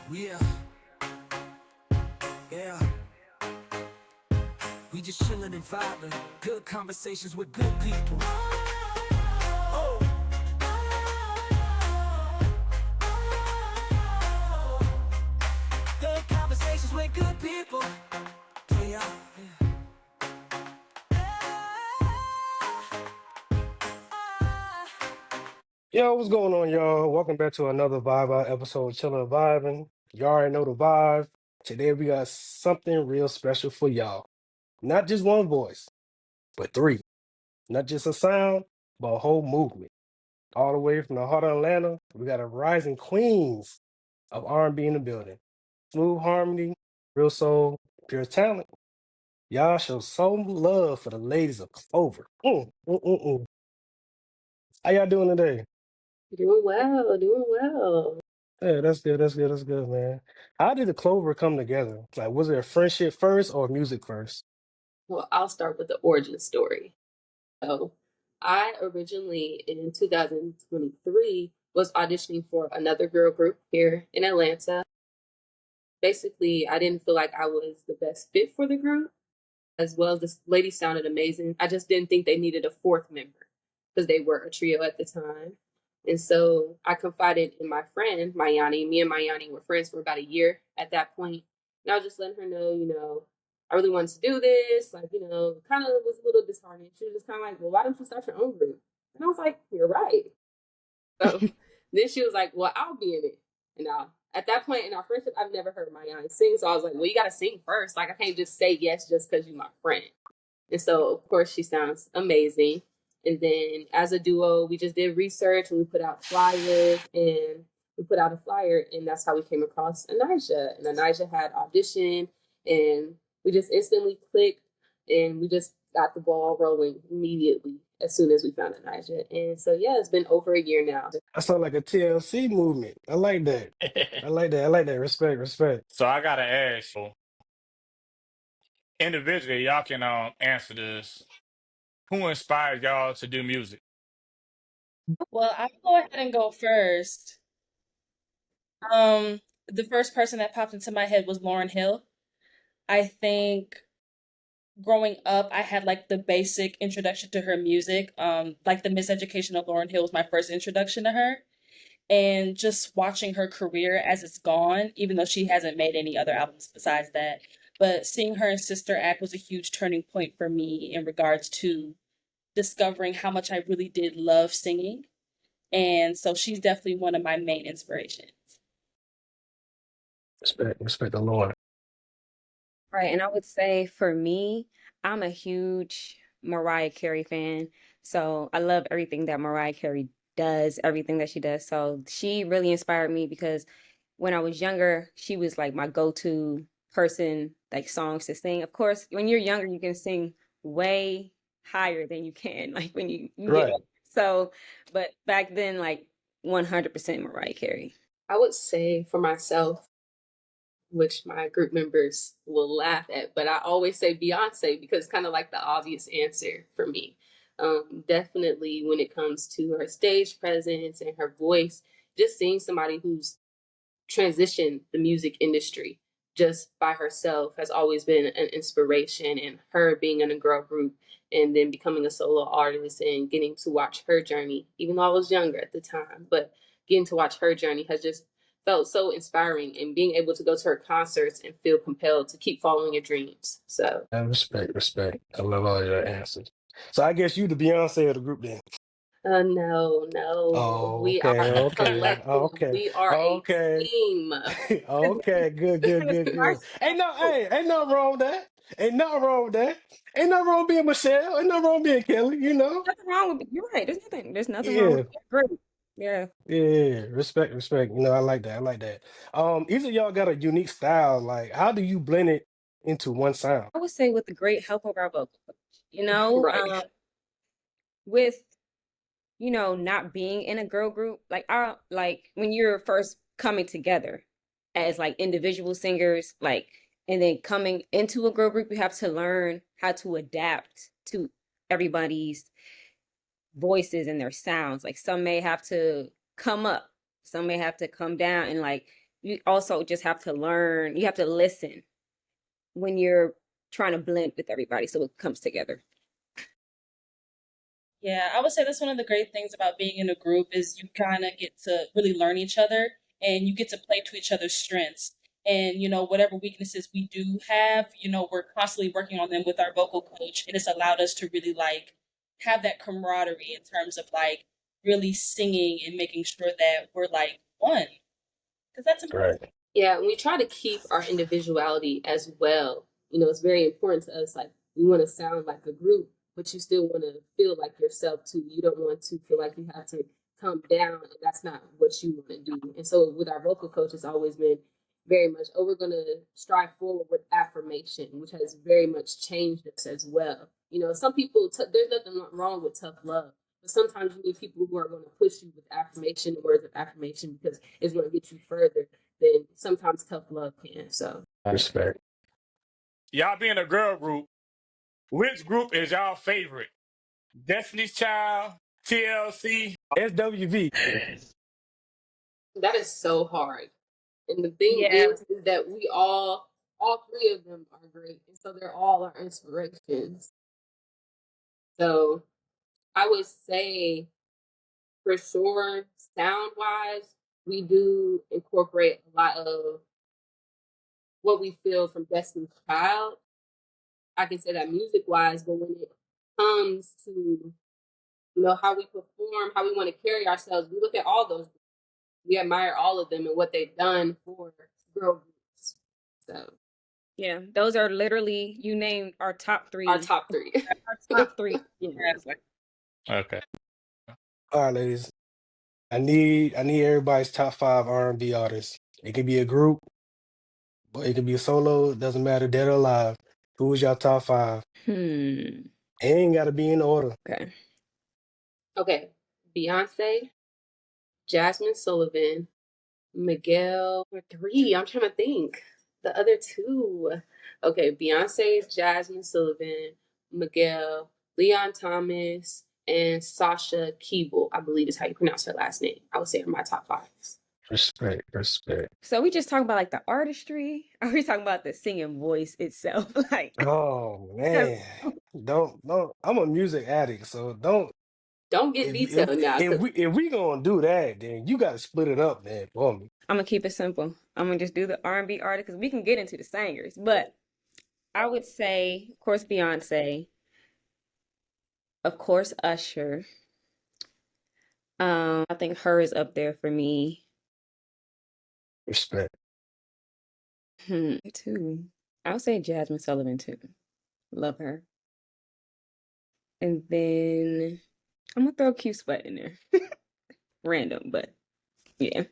Yeah, yeah. We just chillin' and vibing. Good conversations with good people. Oh. Good conversations with good people. Yeah. Yo, what's going on, y'all? Welcome back to another Vibe Out episode, Chillin' and Vibing. Y'all already know the vibe. Today we got something real special for y'all. Not just one voice, but three. Not just a sound, but a whole movement. All the way from the heart of Atlanta, we got a rising queens of R&B in the building. Smooth harmony, real soul, pure talent. Y'all show some love for the ladies of Clover. How y'all doing today? Doing well, doing well. Yeah, that's good, man. How did the Clover come together? Like, was it a friendship first or music first? Well, I'll start with the origin story. So, I originally in 2023 was auditioning for another girl group here in Atlanta. Basically, I didn't feel like I was the best fit for the group, as well as this lady sounded amazing. I just didn't think they needed a fourth member because they were a trio at the time. And so I confided in my friend, Mayani. Me and Mayani were friends for about a year at that point. And I was just letting her know, I really wanted to do this. Like, kind of was a little disheartened. She was just kind of like, well, why don't you start your own group? And I was like, you're right. So then she was like, well, I'll be in it. And at that point in our friendship, I've never heard Mayani sing. So I was like, well, you got to sing first. Like, I can't just say yes just because you're my friend. And so, of course, she sounds amazing. And then as a duo, we just did research and we put out flyers and we put out a flyer. And that's how we came across Anijah. And Anijah had auditioned and we just instantly clicked and we just got the ball rolling immediately as soon as we found Anijah. And so, yeah, it's been over a year now. That sounds like a TLC movement. I like that. I like that. I like that. Respect, respect. So I gotta ask you, individually, y'all can answer this. Who inspired y'all to do music? Well, I'll go ahead and go first. Um, the first person that popped into my head was Lauryn Hill. I think growing up, I had like the basic introduction to her music. Like the Miseducation of Lauryn Hill was my first introduction to her. And just watching her career as it's gone, even though she hasn't made any other albums besides that. But seeing her and Sister Act was a huge turning point for me in regards to discovering how much I really did love singing. And so she's definitely one of my main inspirations. Respect the Lord. Right, and I would say for me, I'm a huge Mariah Carey fan. So I love everything that Mariah Carey does, everything that she does. So she really inspired me because when I was younger, she was like my go-to person, like songs to sing. Of course, when you're younger, you can sing way higher than you can, like when you get Right. so, but back then, like 100% Mariah Carey. I would say for myself, which my group members will laugh at, but I always say Beyonce because it's kind of like the obvious answer for me. Definitely when it comes to her stage presence and her voice, just seeing somebody who's transitioned the music industry just by herself has always been an inspiration. And her being in a girl group and then becoming a solo artist and getting to watch her journey, even though I was younger at the time, but getting to watch her journey has just felt so inspiring, and being able to go to her concerts and feel compelled to keep following your dreams. So, And respect. I love all your answers. So I guess you the Beyonce of the group then. no, no, Oh, we are okay, a okay, collective. okay, We are a okay. team. Okay, good. Ain't no, hey, ain't nothing wrong with that. Ain't nothing wrong with that. Ain't nothing wrong being Michelle. Ain't nothing wrong being Kelly, you know? Nothing wrong with you're right. There's nothing wrong with Yeah, that. Great. Yeah. yeah. Respect. You know, I like that. I like that. Each of y'all got a unique style. Like, how do you blend it into one sound? I would say with the great help of our vocal coach, you know, Right. with not being in a girl group, like when you're first coming together as like individual singers, like and then coming into a girl group, you have to learn how to adapt to everybody's voices and their sounds. Like some may have to come up, some may have to come down, and like you also just have to learn. You have to listen when you're trying to blend with everybody so it comes together. Yeah, I would say that's one of the great things about being in a group is you kind of get to really learn each other and you get to play to each other's strengths. And, whatever weaknesses we do have, we're constantly working on them with our vocal coach. And it's allowed us to really like have that camaraderie in terms of like really singing and making sure that we're like one. Because that's important. Right. Yeah, and we try to keep our individuality as well. It's very important to us. Like, we want to sound like a group, but you still want to feel like yourself too. You don't want to feel like you have to come down, and that's not what you want to do. And so, with our vocal coach, it's always been very much, we're going to strive forward with affirmation, which has very much changed us as well. Some people, there's nothing wrong with tough love. But sometimes you need people who are going to push you with affirmation, words of affirmation, because it's going to get you further than sometimes tough love can. So Respect. Y'all being a girl group, which group is y'all favorite? Destiny's Child, TLC, SWV. that is so hard. And the thing Yeah. is that we all three of them are great. And so they're all our inspirations. So I would say, for sure, sound wise, we do incorporate a lot of what we feel from Destiny's Child. I can say that music wise, but when it comes to how we perform, how we want to carry ourselves, we look at all those. We admire all of them and what they've done for girl groups. So Yeah, those are literally, you named our top three. our top three. Our top three. Yeah. Okay. All right, ladies. I need everybody's top 5 R&B artists. It could be a group, but it could be a solo. It doesn't matter, dead or alive. Who is your top 5? It ain't got to be in order. Okay. Okay, Beyonce, Jasmine Sullivan, Miguel. Or 3. I'm trying to think. The other 2. Okay, Beyonce, Jasmine Sullivan, Miguel, Leon Thomas, and Sasha Keeble, I believe is how you pronounce her last name. I would say are my top 5. Respect. So we just talking about like the artistry? Or are we talking about the singing voice itself? Like, Oh man, don't. I'm a music addict, so don't. Don't get detailed now. If we gonna do that, then you got to split it up, then for me. I'm gonna keep it simple. I'm gonna just do the R&B artist because we can get into the singers. But I would say, of course, Beyonce. Of course, Usher. I think her is up there for me. Respect. Too. I would say Jasmine Sullivan too. Love her. And then I'm gonna throw Q Sweat in there. Random, but yeah.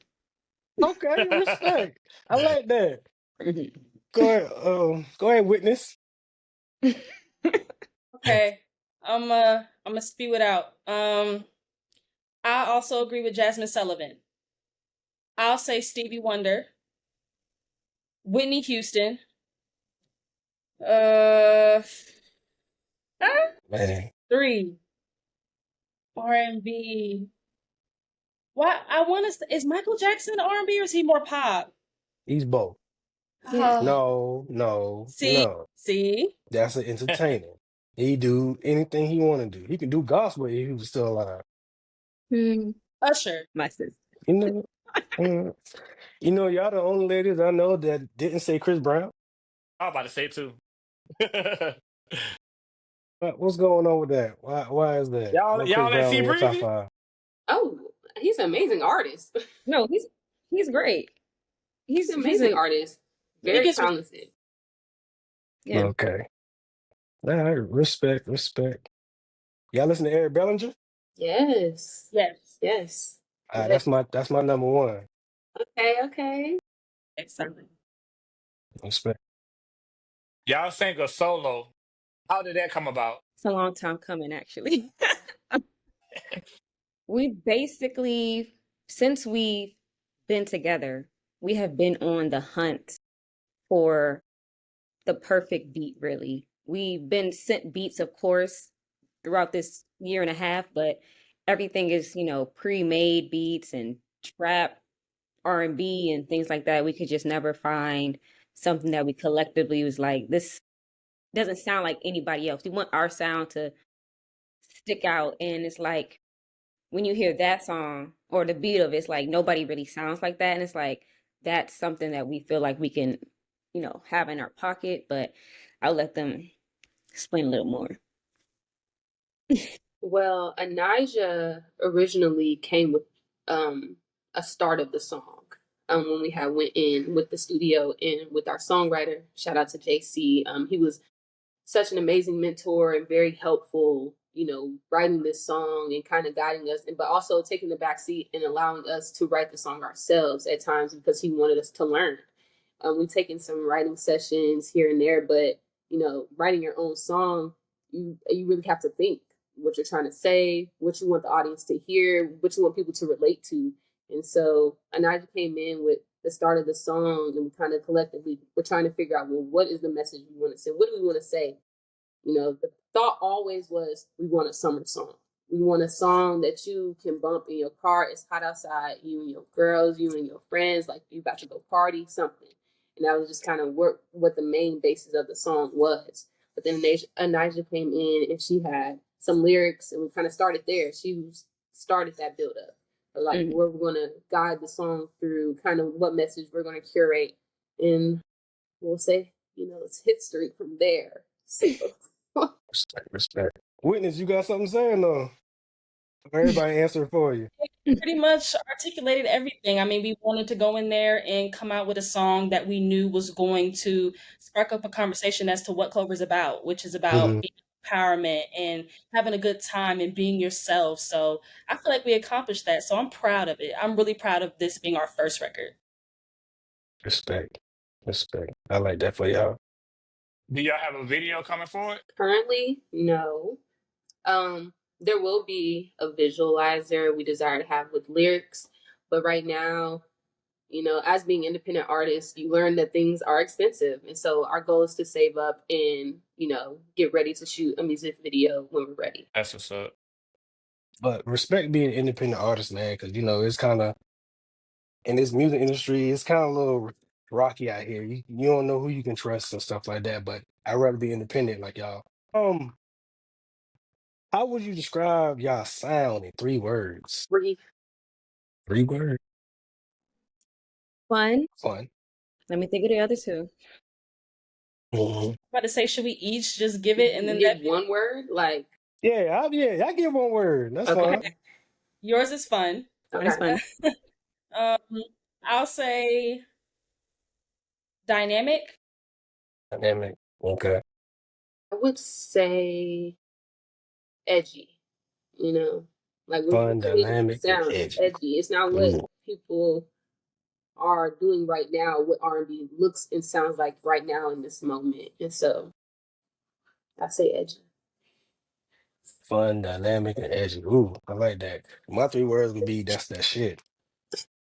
Okay, respect. I like that. Mhm. Go ahead, witness. Okay, I'm gonna spew it out. I also agree with Jasmine Sullivan. I'll say Stevie Wonder, Whitney Houston, Man, 3 R&B. Why I want to? Is Michael Jackson R&B or is he more pop? he's both. Yeah. No. See. That's an entertainer. He do anything he want to do. He can do gospel if he was still alive. Usher. My sister. You know, y'all the only ladies I know that didn't say Chris Brown. I was about to say too. What's going on with that? Why is that? y'all No Chris ain't Brown see in your top Breezy? 5. Oh, he's an amazing artist. No, he's great. He's an amazing artist. Very talented. Yeah. Okay. All right, respect. Y'all listen to Eric Bellinger? Yes. Yes. That's my number 1. Okay. Excellent. Respect. Y'all sang a solo. How did that come about? It's a long time coming, actually. We basically, since we've been together, we have been on the hunt for the perfect beat, really. We've been sent beats, of course, throughout this year and a half, but everything is, pre-made beats and trap R&B and things like that, we could just never find something that we collectively was like, this doesn't sound like anybody else. We want our sound to stick out. And it's like when you hear that song or the beat of it, it's like nobody really sounds like that. And it's like that's something that we feel like we can, have in our pocket, but I'll let them explain a little more. Well, Anijah originally came with a start of the song when we had went in with the studio and with our songwriter. Shout out to JC. He was such an amazing mentor and very helpful, writing this song and kind of guiding us, but also taking the back seat and allowing us to write the song ourselves at times because he wanted us to learn. We've taken some writing sessions here and there, but writing your own song, you really have to think what you're trying to say, what you want the audience to hear, what you want people to relate to. And so Anijah came in with the start of the song, and we kind of collectively we're trying to figure out, well, what is the message we want to send? What do we want to say? The thought always was we want a summer song. We want a song that you can bump in your car. It's hot outside. You and your girls, you and your friends, like you about to go party, something. And that was just kind of what the main basis of the song was. But then Anijah came in and she had some lyrics, and we kind of started there. She started that build up, like where we're going to guide the song through, kind of what message we're going to curate, and we'll say, it's history from there. So. Respect. Witness, you got something saying though? Everybody answer for you. Pretty much articulated everything. I mean, we wanted to go in there and come out with a song that we knew was going to spark up a conversation as to what Clover's about, which is about empowerment and having a good time and being yourself. So I feel like we accomplished that. So I'm proud of it. I'm really proud of this being our first record. Respect. I like that for y'all. Do y'all have a video coming for it? Currently, no. There will be a visualizer we desire to have with lyrics, but right now, as being independent artists, you learn that things are expensive. And so our goal is to save up and, get ready to shoot a music video when we're ready. That's what's up. But respect being an independent artist, man, because it's kind of in this music industry, it's kind of a little rocky out here. You don't know who you can trust and stuff like that. But I'd rather be independent like y'all. How would you describe y'all sound in 3 words? Breathe. 3 words? Fun. Fun. Let me think of the other two. Mm-hmm. I'm about to say, should we each just give it and then give one word? Like, I give 1 word. That's fine. Yours is fun. That's fun. I'll say dynamic. Dynamic. Okay. I would say edgy. Like Fun, we're creating dynamic, and sound. It's edgy. edgy. It's not what people are doing right now, what R&B looks and sounds like right now in this moment. And so I say edgy. Fun, dynamic, and edgy. Ooh, I like that. My 3 words would be that's that shit.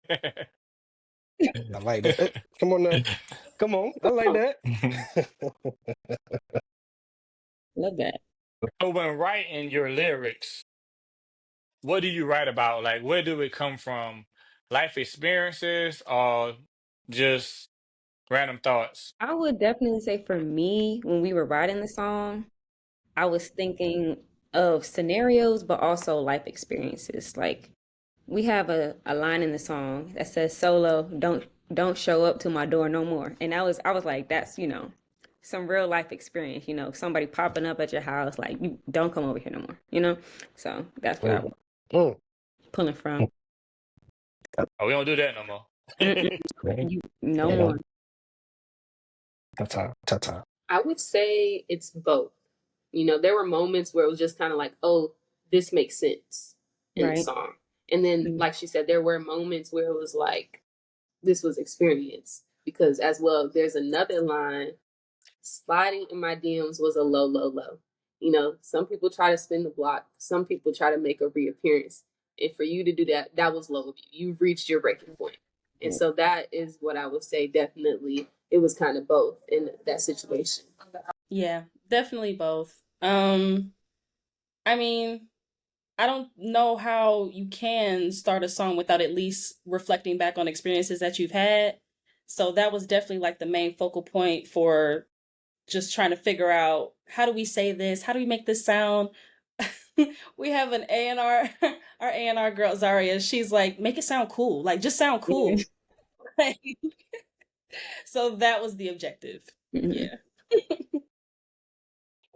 I like that. Come on now. Come on. I like that. Love that. So when writing your lyrics, what do you write about? Like, where do it come from? Life experiences or just random thoughts? I would definitely say for me, when we were writing the song, I was thinking of scenarios, but also life experiences. Like we have a line in the song that says solo, don't show up to my door no more. And I was like, that's, some real life experience, somebody popping up at your house, like you don't come over here no more, So that's what I was pulling from. Oh, we don't do that no more. No more. Ta-ta. I would say it's both. There were moments where it was just kind of like, oh, this makes sense in the song. And then, like she said, there were moments where it was like, this was experience. Because as well, there's another line, sliding in my DMs was a low, low, low. Some people try to spin the block. Some people try to make a reappearance. And for you to do that, that was low of you. You've reached your breaking point. And so that is what I would say, definitely. It was kind of both in that situation. Yeah, definitely both. I mean, I don't know how you can start a song without at least reflecting back on experiences that you've had. So that was definitely like the main focal point for just trying to figure out, how do we say this? How do we make this sound? We have an A&R, our A&R girl Zaria. She's like, make it sound cool. Like, just sound Yeah. cool. So that was the objective. Mhm. Yeah.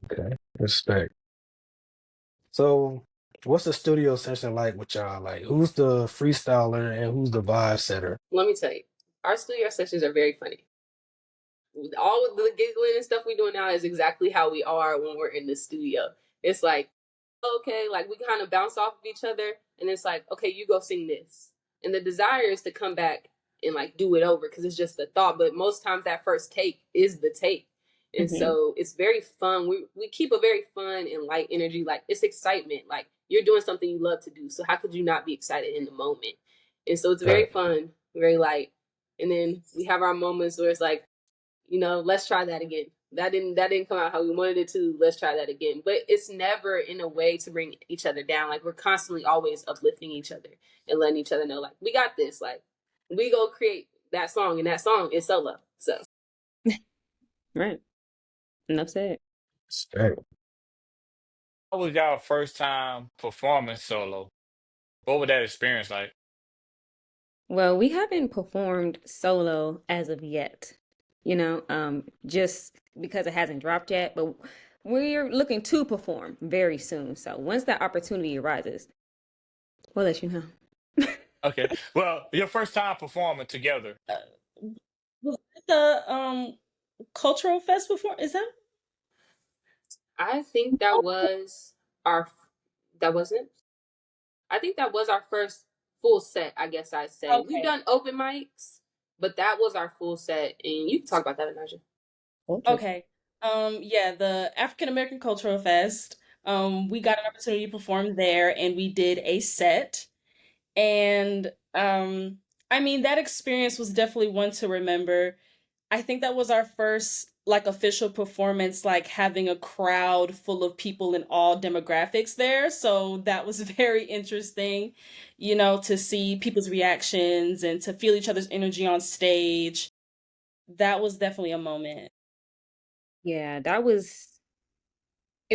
Okay, respect. So, what's the studio session like with y'all? Like, who's the freestyler and who's the vibe setter? Let me tell you, our studio sessions are very funny. All of the giggling and stuff we doing now is exactly how we are when we're in the studio. It's like, okay, like we kind of bounce off of each other, and it's like, okay, you go sing this. And the desire is to come back and like do it over because it's just a thought. But most times that first take is the take. And Mhm. so it's very fun. We keep a very fun and light energy. Like it's excitement. Like you're doing something you love to do. So how could you not be excited in the moment? And so it's very Okay. fun, very light. And then we have our moments where it's like, let's try that again. That didn't come out how we wanted it to. Let's try that again. But it's never in a way to bring each other down. Like we're constantly always uplifting each other and letting each other know, like, we got this. Like we go create that song, and that song is solo. So Right. Enough said. Respect. How was y'all first time performing solo? What was that experience like? Well, we haven't performed solo as of yet, just because it hasn't dropped yet, but we're looking to perform very soon. So once that opportunity arises, we'll let you know. Okay. Well, your first time performing together. Was it the cultural fest before? Is that? I think our that wasn't. I think that was our first full set. I guess I'd say we've Okay. done open mics, but that was our full set. And you can talk about that, Anaja. Okay. Yeah, the African American Cultural Fest. We got an opportunity to perform there, and we did a set. And I mean, that experience was definitely one to remember. I think that was our first like official performance, like having a crowd full of people in all demographics there. So that was very interesting, to see people's reactions and to feel each other's energy on stage. That was definitely a moment. Yeah, it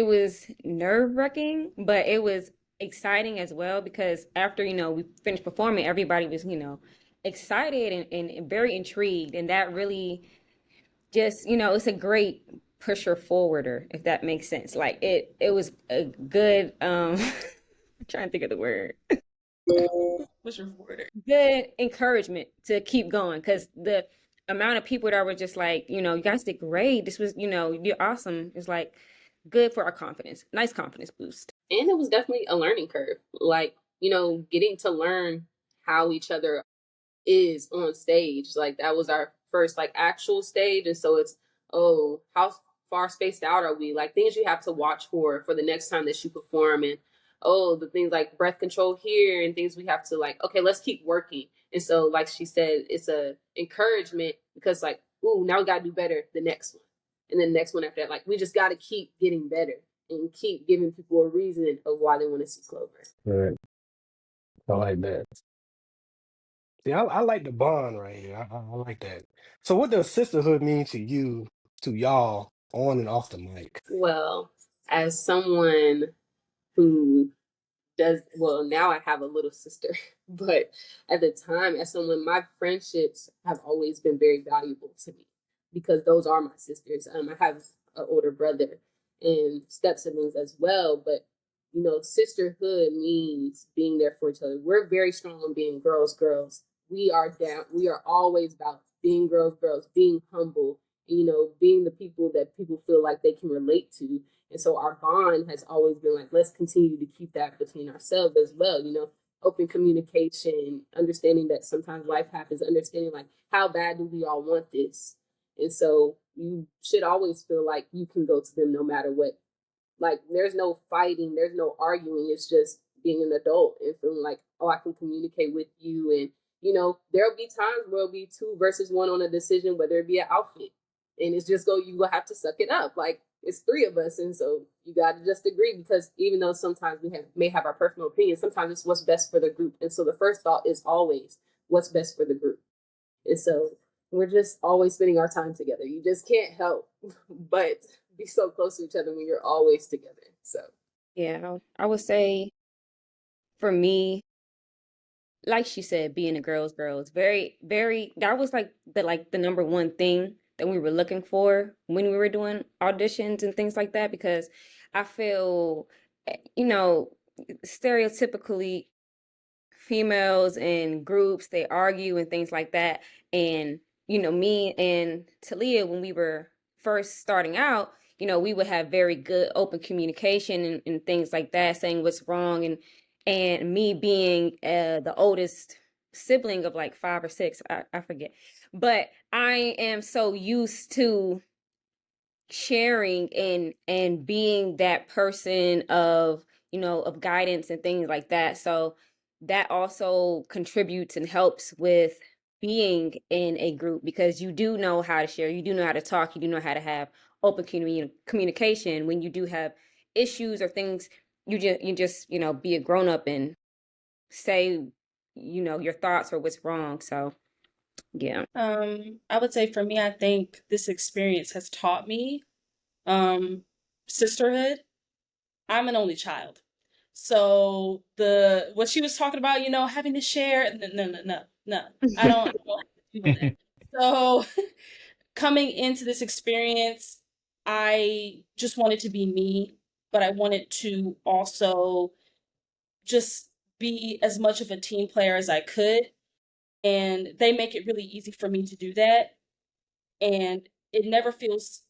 was nerve-wracking, but it was exciting as well because after, we finished performing, everybody was, excited and very intrigued. And that really just, it's a great pusher forwarder, if that makes sense. Like it was a good I'm trying to think of the word. What's your order? Good encouragement to keep going because the amount of people that were just like, you guys did great. This was, you're awesome. It's like good for our confidence. Nice confidence boost. And it was definitely a learning curve. Like, getting to learn how each other is on stage. Like that was our first like actual stage. And so it's, oh, how far spaced out are we? Like things you have to watch for the next time that you perform, and oh, the things like breath control here and things we have to like, okay, let's keep working. And so like she said, it's a encouragement because like, ooh, now we gotta do better the next one. And then the next one after that, like we just gotta keep getting better and keep giving people a reason of why they want to see Clover. Right. I like that. See, I like the bond right here. I like that. So, what does sisterhood mean to you, to y'all, on and off the mic? Well, as someone who does, well, now I have a little sister, but at the time, as someone, my friendships have always been very valuable to me because those are my sisters. I have an older brother and step siblings as well, but sisterhood means being there for each other. We're very strong on being girls, girls. We are down. We are always about being girls, girls, being humble, being the people that people feel like they can relate to. And so our bond has always been like, let's continue to keep that between ourselves as well, open communication, understanding that sometimes life happens, understanding like, how bad do we all want this? And so you should always feel like you can go to them no matter what. Like there's no fighting, there's no arguing. It's just being an adult and feeling like, oh, I can communicate with you. And, there'll be times where it'll be 2 versus 1 on a decision, whether it be an outfit. And it's just you will have to suck it up. Like it's three of us, and so you got to just agree, because even though sometimes we may have our personal opinions, sometimes it's what's best for the group. And so the first thought is always what's best for the group. And so we're just always spending our time together. You just can't help but be so close to each other when you're always together. So Yeah, I would say for me, like she said, being a girls, very, very, that was like the number one thing that we were looking for when we were doing auditions and things like that, because I feel, you know, stereotypically females in groups, they argue and things like that. And, me and Talia, when we were first starting out, we would have very good open communication and things like that, saying what's wrong. And me being the oldest sibling of like 5 or 6, I forget. But I am so used to sharing and being that person of guidance and things like that. So that also contributes and helps with being in a group, because you do know how to share, you do know how to talk, you do know how to have open communication when you do have issues or things. You just be a grown up and say your thoughts or what's wrong. So yeah. I would say for me, I think this experience has taught me sisterhood. I'm an only child. So what she was talking about, having to share, no. I don't have to do that. So coming into this experience, I just wanted to be me, but I wanted to also just be as much of a team player as I could. And they make it really easy for me to do that. And it never feels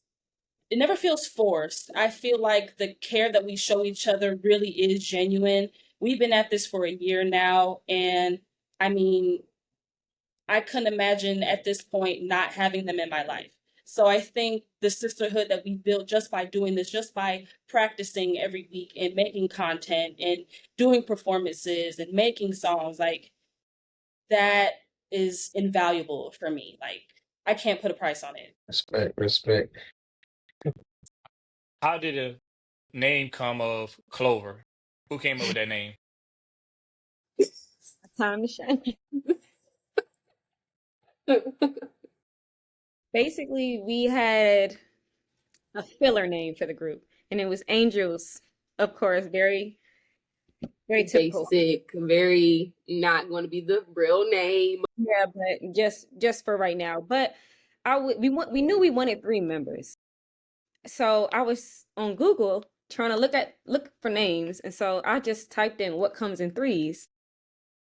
forced. I feel like the care that we show each other really is genuine. We've been at this for a year now, and I mean, I couldn't imagine at this point not having them in my life. So I think the sisterhood that we built just by doing this, just by practicing every week and making content and doing performances and making songs, like that is invaluable for me. Like I can't put a price on it. Respect, respect. How did the name come of Clover? Who came up with that name? Time to shine. Basically, we had a filler name for the group, and it was Angels. Of course, very, very typical. basic, very not going to be the real name. Yeah, but just for right now. But we knew we wanted 3 members, so I was on Google trying to look for names, and so I just typed in what comes in threes,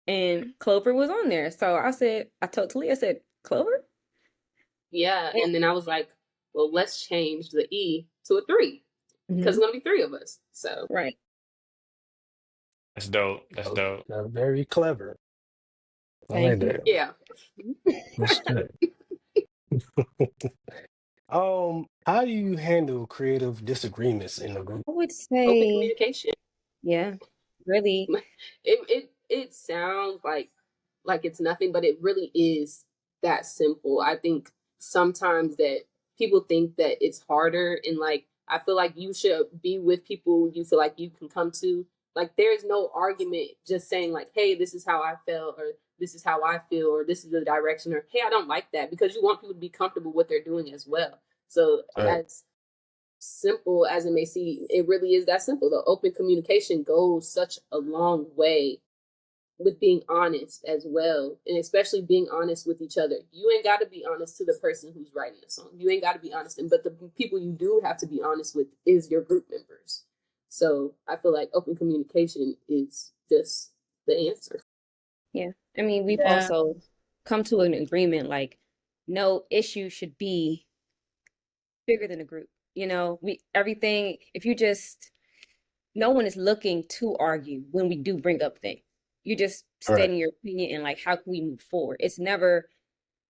and Clover was on there. So I told Talia, I said, Clover? Yeah, Yeah. and then I was like, well, let's change the E to a 3, because it's going to be 3 of us. So Right. That's dope. That's Oh, dope. very clever. I like Thank you. that. yeah. Respect. How do you handle creative disagreements in the group? I would Open say, communication. yeah, really. It sounds like it's nothing, but it really is that simple. I think sometimes that people think that it's harder, and like I feel like you should be with people you feel like you can come to. Like there's no argument just saying like, hey, this is how I felt, or this is how I feel, or this is the direction, or hey, I don't like that, because you want people to be comfortable with what they're doing as well. So Right. as simple as it may seem, it really is that simple. The open communication goes such a long way with being honest as well, and especially being honest with each other. You ain't got to be honest to the person who's writing the song. You ain't got to be honest, but the people you do have to be honest with is your group members. So I feel like open communication is just the answer. Yeah. I mean, we've Yeah. also come to an agreement, like no issue should be bigger than a group. Everything, if you just, no one is looking to argue when we do bring up things. You just Right. stating your opinion and like, how can we move forward? It's never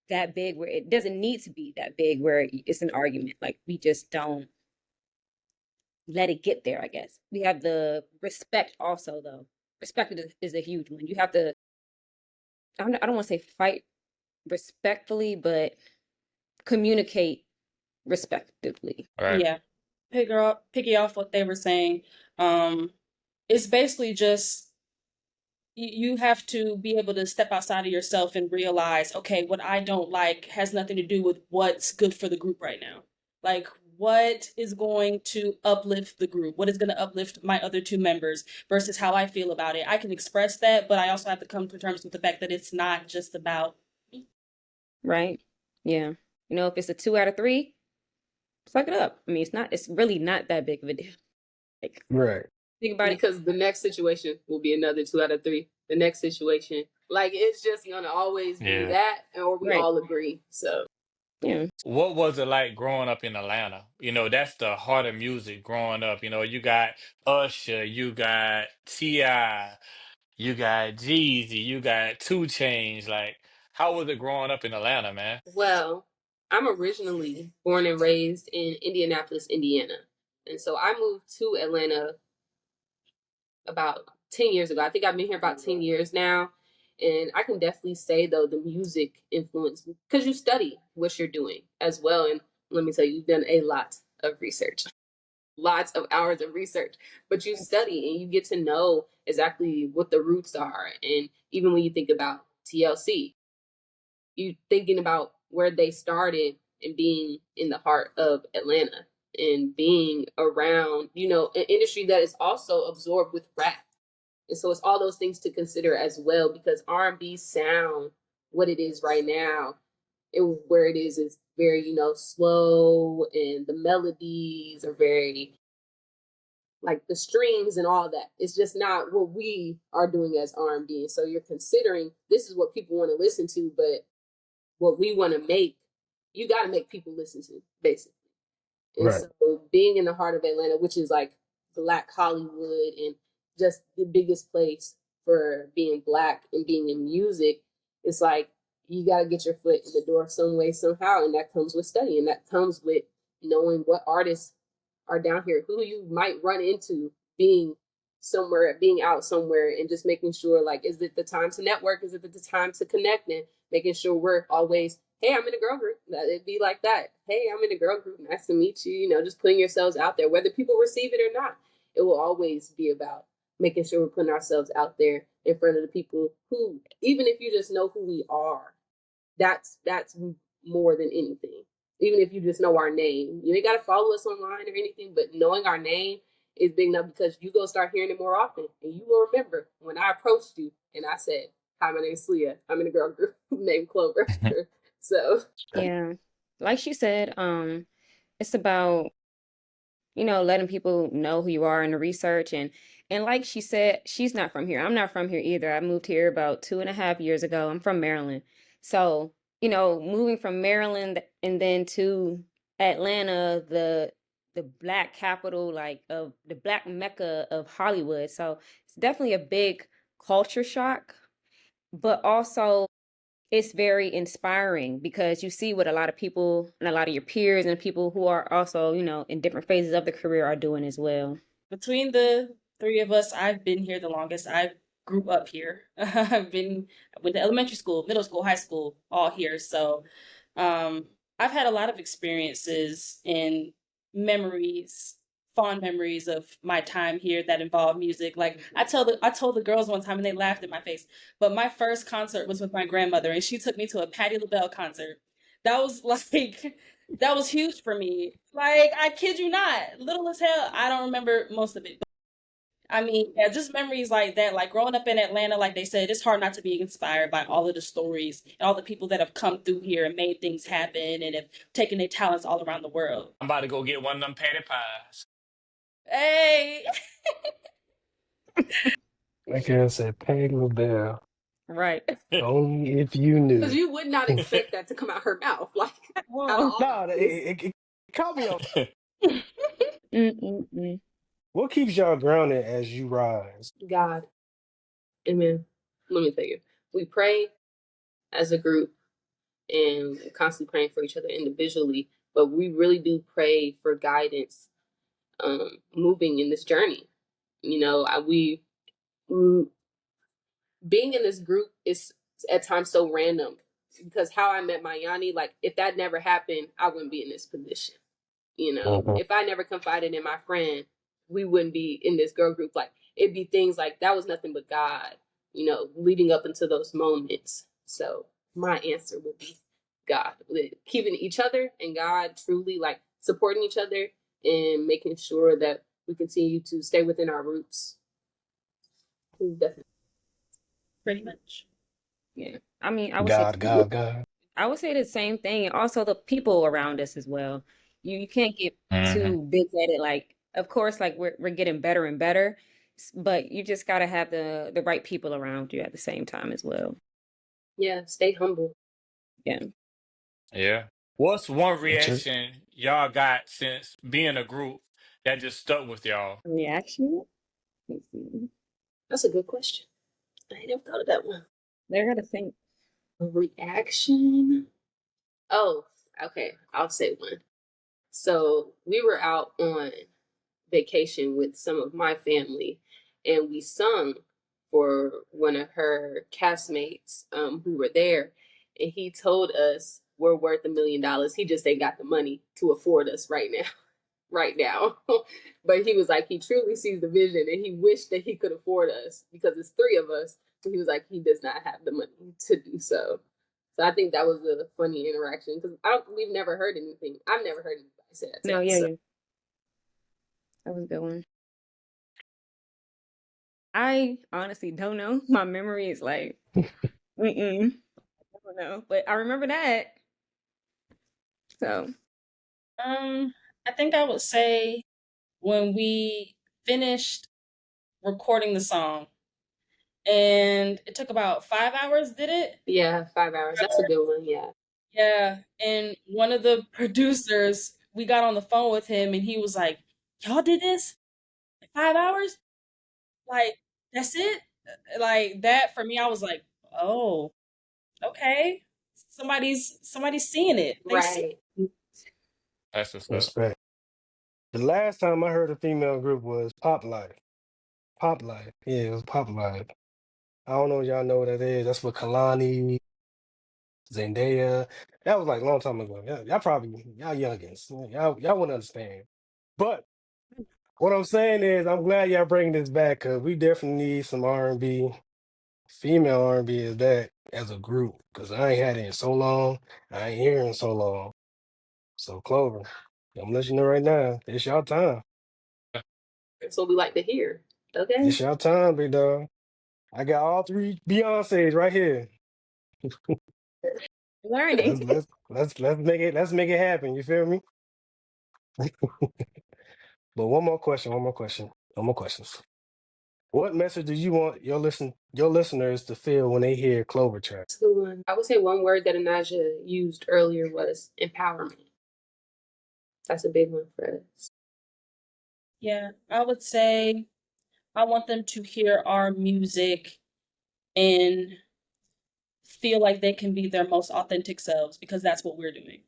that big where it doesn't need to be that big where it's an argument. Like we just don't let it get there, I guess. We have the respect also, though. Respect is a huge one. You have to, I don't want to say fight respectfully, but communicate respectively. Right. Yeah. piggy off what they were saying, it's basically just you have to be able to step outside of yourself and realize, okay, what I don't like has nothing to do with what's good for the group right now. Like, what is going to uplift the group? What is going to uplift my other two members versus how I feel about it? I can express that, but I also have to come to terms with the fact that it's not just about me. Right? Yeah. You know, if it's a 2 out of 3, suck it up. I mean, it's really not that big of a deal. Like, Right. think about it. Because the next situation will be another 2 out of 3. The next situation, like it's just gonna always be Yeah. that, or we Right. all agree. So Yeah. What was it like growing up in Atlanta? You know, that's the heart of music growing up. You know, you got Usher, you got T.I., you got Jeezy, you got Two Chains. Like, how was it growing up in Atlanta, man? well, I'm originally born and raised in Indianapolis, Indiana. And so I moved to Atlanta about 10 years ago. I think I've been here about 10 years now. And I can definitely say, though, the music influence, because you study what you're doing as well. And let me tell you, you've done a lot of research, lots of hours of research, but you study and you get to know exactly what the roots are. And even when you think about TLC, you thinking about where they started and being in the heart of Atlanta and being around, an industry that is also absorbed with rap. And so it's all those things to consider as well, because R&B sound what it is right now, and where it is very, slow, and the melodies are very like the strings and all that. It's just not what we are doing as R&B. And so you're considering this is what people want to listen to, but what we want to make, you got to make people listen to, basically. And Right. so being in the heart of Atlanta, which is like Black Hollywood and just the biggest place for being Black and being in music, it's like you got to get your foot in the door some way, somehow. And that comes with studying. That comes with knowing what artists are down here, who you might run into being somewhere, being out somewhere, and just making sure, like, is it the time to network? Is it the time to connect? And making sure we're always, hey, I'm in a girl group. It'd be like that. Hey, I'm in a girl group. Nice to meet you. Just putting yourselves out there, whether people receive it or not. It will always be about making sure we're putting ourselves out there in front of the people who, even if you just know who we are, that's more than anything. Even if you just know our name, you ain't got to follow us online or anything, but knowing our name is big enough, because you go start hearing it more often, and you will remember when I approached you and I said, "Hi, my name's Leah. I'm in a girl group named Clover." So Yeah. Like she said, it's about, letting people know who you are in the research, and like she said, she's not from here. I'm not from here either. I moved here about 2.5 years ago. I'm from Maryland. So, moving from Maryland and then to Atlanta, the Black capital, like of the Black Mecca of Hollywood. So it's definitely a big culture shock, but also it's very inspiring because you see what a lot of people and a lot of your peers and people who are also, in different phases of the career are doing as well. Between the three of us, I've been here the longest. I grew up here. Went to elementary school, middle school, high school, all here. So um, I've had a lot of experiences and memories, fond memories of my time here that involve music. Like I told the girls one time and they laughed in my face. But my first concert was with my grandmother, and she took me to a Patti LaBelle concert. That was like that was huge for me. Like, I kid you not, little as hell, I don't remember most of it. I mean, yeah, just memories like that. Like growing up in Atlanta, like they said, it's hard not to be inspired by all of the stories and all the people that have come through here and made things happen and have taken their talents all around the world. I'm about to go get one of them patty pies. Hey, Like I said, Peg LaBelle. Right. Only if you because knew. you would not expect that to come out her mouth, like at Whoa. all. No, it caught me off. Mm-mm-mm. What keeps y'all grounded as you rise? God, amen. Let me tell you, we pray as a group and constantly praying for each other individually, but we really do pray for guidance, moving in this journey. Mm, being in this group is at times so random, because how I met Mayani, like if that never happened, I wouldn't be in this position. Mhm. If I never confided in my friend, we wouldn't be in this girl group. Like, it'd be things like that was nothing but God, leading up into those moments. So my answer would be God. Keeping each other and God truly like supporting each other and making sure that we continue to stay within our roots. Definitely. Pretty much. Yeah. I mean, I would say God, God, God. I would say the same thing. And also the people around us as well. You can't get Hmm. too big headed. Like, of course, like we're getting better and better, but you just gotta have the right people around you at the same time as well. Yeah, stay humble. Yeah. Yeah. What's one The church. reaction y'all got since being a group that just stuck with y'all? Reaction. Let's see. That's a good question. I ain't never thought of that one. They're gonna think. A reaction. Oh, okay. I'll say one. So we were out on vacation with some of my family, and we sung for one of her castmates who were there, and he told us we're worth $1 million. He just ain't got the money to afford us right now. Right now. But he was like, he truly sees the vision and he wished that he could afford us because it's three of us. So he was like, he does not have the money to do so. So I think that was a funny interaction because we've never heard anything. I've never heard anybody say that to No, us. yeah, So. yeah. That was a good one. I honestly don't know. My memory is like, mm-mm. I don't know. But I remember that. So I think I would say when we finished recording the song, and it took about 5 hours, did it? Yeah, 5 hours. That's a good one. Yeah. Yeah. And one of the producers, we got on the phone with him and he was like, y'all did this? 5 hours? Like, that's it? Like that for me, I was like, oh, okay. Somebody's seeing it. They see Right. That's what's up. Respect. The last time I heard a female group was Pop Life. Pop Life. Yeah, it was Pop Life. I don't know if y'all know what that is. That's with Kalani, Zendaya. That was like a long time ago. Y'all probably y'all youngins. Y'all wouldn't understand. But what I'm saying is I'm glad y'all bringing this back because we definitely need some R&B. Female R&B is back as a group because I ain't had it in so long. I ain't hearing so long. So Clover, I'm letting you know right now, it's your time. That's what we like to hear. Okay. It's your time, big dog. I got all three Beyonces right here. learning. Let's make it happen. You feel me? But one more question. No more questions. What message do you want your listeners to feel when they hear Clover track? That's a good one. I would say one word that Anaja used earlier was empowerment. That's a big one for us. Yeah, I would say I want them to hear our music and feel like they can be their most authentic selves because that's what we're doing.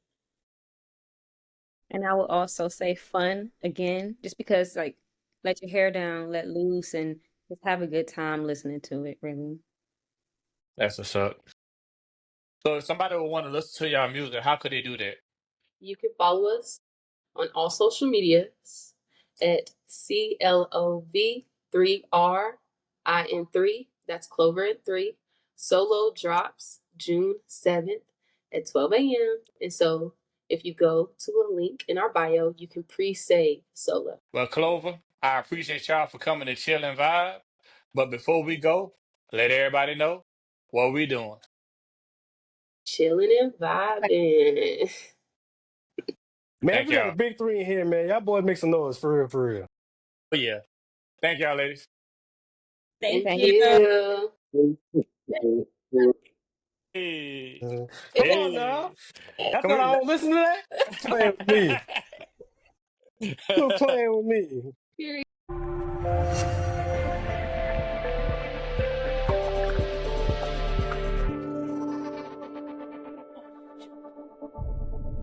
And I will also say fun again, just because like let your hair down, let loose, and just have a good time listening to it, really. That's what's up. So if somebody would want to listen to y'all music, how could they do that? You can follow us on all social medias at CLOV3R IN3. That's Clover and 3. Solo drops June 7th at 12 a.m. And so if you go to a link in our bio, you can pre-save Solo. Well, Clover, I appreciate y'all for coming to chill and vibe. But before we go, let everybody know what we doing. Chilling and vibing. Man, Thank we got a y'all. big three in here, man. Y'all boys make some noise for real, for real. But yeah, thank y'all, ladies. Thank Thank Thank you. you. Hey, Come on now. hey, I can thought I we? don't listen to that. Playing with me. Quit playing with me. Period.